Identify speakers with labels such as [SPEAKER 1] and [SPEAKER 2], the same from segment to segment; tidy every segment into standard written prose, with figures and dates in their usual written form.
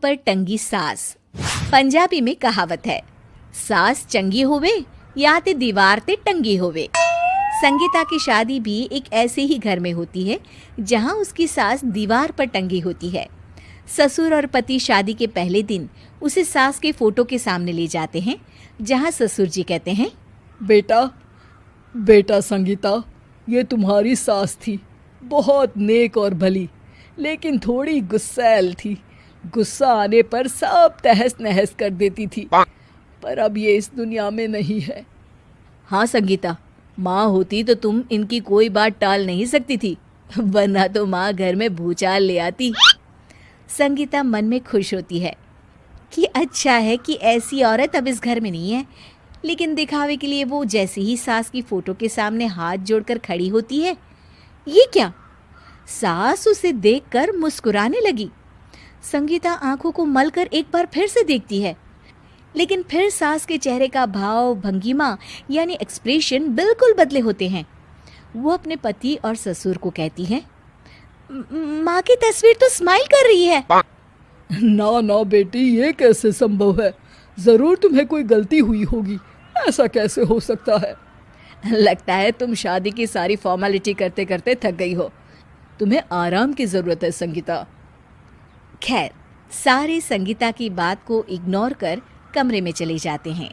[SPEAKER 1] पर टंगी सास। पंजाबी में कहावत है, सास चंगी होवे या ते दीवार ते टंगी होवे। संगीता की शादी भी एक ऐसे ही घर में होती है जहां उसकी सास दीवार पर टंगी होती है। ससुर और पति शादी के पहले दिन उसे सास के फोटो के सामने ले जाते हैं, जहां ससुर जी कहते हैं,
[SPEAKER 2] बेटा बेटा संगीता, ये तुम्हारी सास थी, बहुत नेक और भली, लेकिन थोड़ी गुस्सैल थी। गुस्सा आने पर सब तहस नहस कर देती थी, पर अब ये इस दुनिया में नहीं है।
[SPEAKER 1] हाँ संगीता, माँ होती तो तुम इनकी कोई बात टाल नहीं सकती थी, वरना तो माँ घर में भूचाल ले आती। संगीता मन में खुश होती है कि अच्छा है कि ऐसी औरत अब इस घर में नहीं है, लेकिन दिखावे के लिए वो जैसे ही सास की फोटो के सामने हाथ जोड़कर खड़ी होती है, ये क्या? सास उसे देखकर मुस्कुराने लगी। संगीता आंखों को मलकर एक बार फिर से देखती है, लेकिन फिर सास के चेहरे का भाव, भंगिमा यानी एक्सप्रेशन बिल्कुल बदले होते हैं। वो अपने पति और ससुर को कहती है, माँ की तस्वीर तो स्माइल कर रही है।
[SPEAKER 2] ना ना बेटी, ये कैसे संभव है? जरूर तुम्हें कोई गलती हुई होगी, ऐसा कैसे हो सकता है?
[SPEAKER 1] लगता है तुम शादी की सारी फॉर्मेलिटी करते करते थक गई हो, तुम्हें आराम की जरूरत है संगीता। खैर, सारे संगीता की बात को इग्नोर कर कमरे में चले जाते हैं।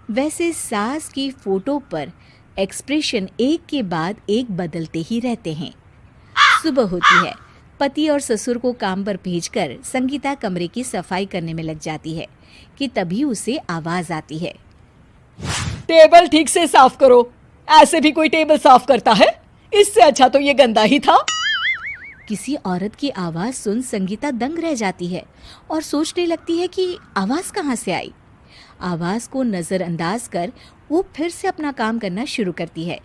[SPEAKER 1] वैसे सास की फोटो पर एक्सप्रेशन एक के बाद एक बदलते ही रहते हैं। सुबह होती है, पति और ससुर को काम पर भेजकर संगीता कमरे की सफाई करने में लग जाती है कि तभी उसे आवाज आती है,
[SPEAKER 2] टेबल ठीक से साफ करो। ऐसे भी कोई टेबल साफ करता है? इससे अच्छा तो ये गंदा ही था।
[SPEAKER 1] किसी औरत की आवाज सुन संगीता दंग रह जाती है और सोचने लगती है कि आवाज कहाँ से आई। आवाज को नजरअंदाज कर वो फिर से अपना काम करना शुरू करती है,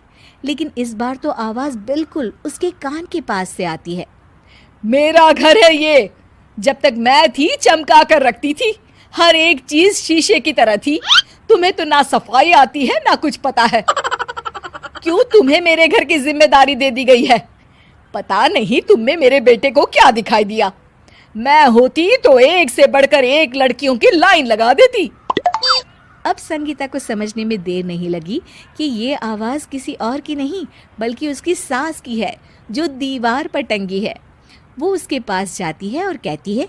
[SPEAKER 1] लेकिन इस बार तो आवाज बिल्कुल उसके कान के पास से आती है।
[SPEAKER 2] मेरा घर है ये। जब तक मैं थी चमका कर रखती थी, हर एक चीज शीशे की तरह थी। तुम्हें तो ना सफाई आती है ना कुछ पता है। क्यों तुम्हें मेरे घर की जिम्मेदारी दे दी गई है? पता नहीं तुम में मेरे बेटे को क्या दिखाई दिया। मैं होती तो एक से बढ़कर एक लड़कियों की लाइन लगा देती।
[SPEAKER 1] अब संगीता को समझने में देर नहीं लगी कि ये आवाज किसी और की नहीं बल्कि उसकी सास की है, जो दीवार पर टंगी है। वो उसके पास जाती है और कहती है,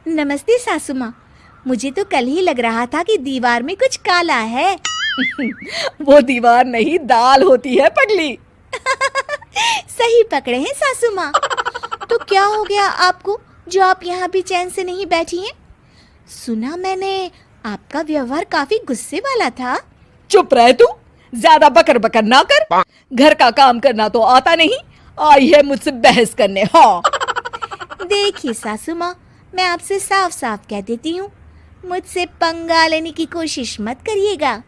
[SPEAKER 1] नमस्ते सासू माँ, मुझे तो कल ही लग रहा था कि दीवार में कुछ काला है।
[SPEAKER 2] वो दीवार नहीं, दाल होती है पगली।
[SPEAKER 1] सही पकड़े हैं सासू माँ। तो क्या हो गया आपको जो आप यहाँ भी चैन से नहीं बैठी हैं? सुना मैंने आपका व्यवहार काफी गुस्से वाला था।
[SPEAKER 2] चुप रह तू, ज्यादा बकर बकर ना कर। घर का काम करना तो आता नहीं, आई है मुझसे बहस करने। हाँ
[SPEAKER 1] देखिए सासू माँ, मैं आपसे साफ साफ कह देती हूँ, मुझसे पंगा लेने की कोशिश मत करिएगा।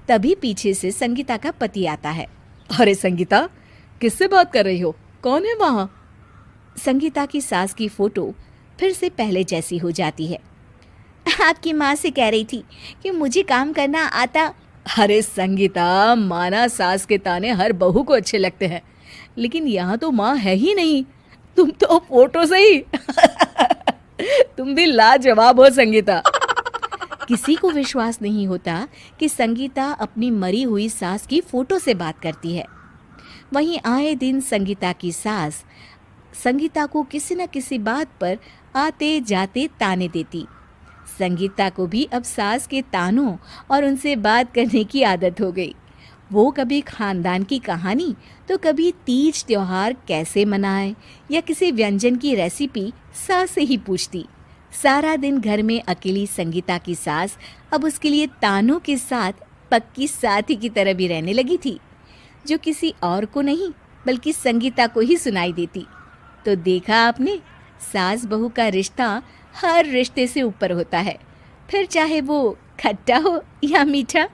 [SPEAKER 1] तभी पीछे से संगीता का पति आता है।
[SPEAKER 2] अरे संगीता, किससे बात कर रही हो? कौन है वहाँ?
[SPEAKER 1] संगीता की सास की फोटो फिर से पहले जैसी हो जाती है। आपकी माँ से कह रही थी कि मुझे काम करना आता।
[SPEAKER 2] अरे संगीता, माना सास के ताने हर बहू को अच्छे लगते हैं, लेकिन यहाँ तो माँ है ही नहीं। तुम तो फोटो से ही तुम भी लाजवाब हो संगीता।
[SPEAKER 1] किसी को विश्वास नहीं होता कि संगीता अपनी मरी हुई सास की फोटो से बात करती है। वहीं आए दिन संगीता की सास संगीता को किसी न किसी बात पर आते जाते ताने देती। संगीता को भी अब सास के तानों और उनसे बात करने की आदत हो गई। वो कभी खानदान की कहानी तो कभी तीज त्योहार कैसे मनाए या किसी व्यंजन की रेसिपी सास से ही पूछती। सारा दिन घर में अकेली संगीता की सास अब उसके लिए तानों के साथ पक्की साथी की तरह भी रहने लगी थी, जो किसी और को नहीं बल्कि संगीता को ही सुनाई देती। तो देखा आपने, सास बहू का रिश्ता हर रिश्ते से ऊपर होता है, फिर चाहे वो खट्टा हो या मीठा।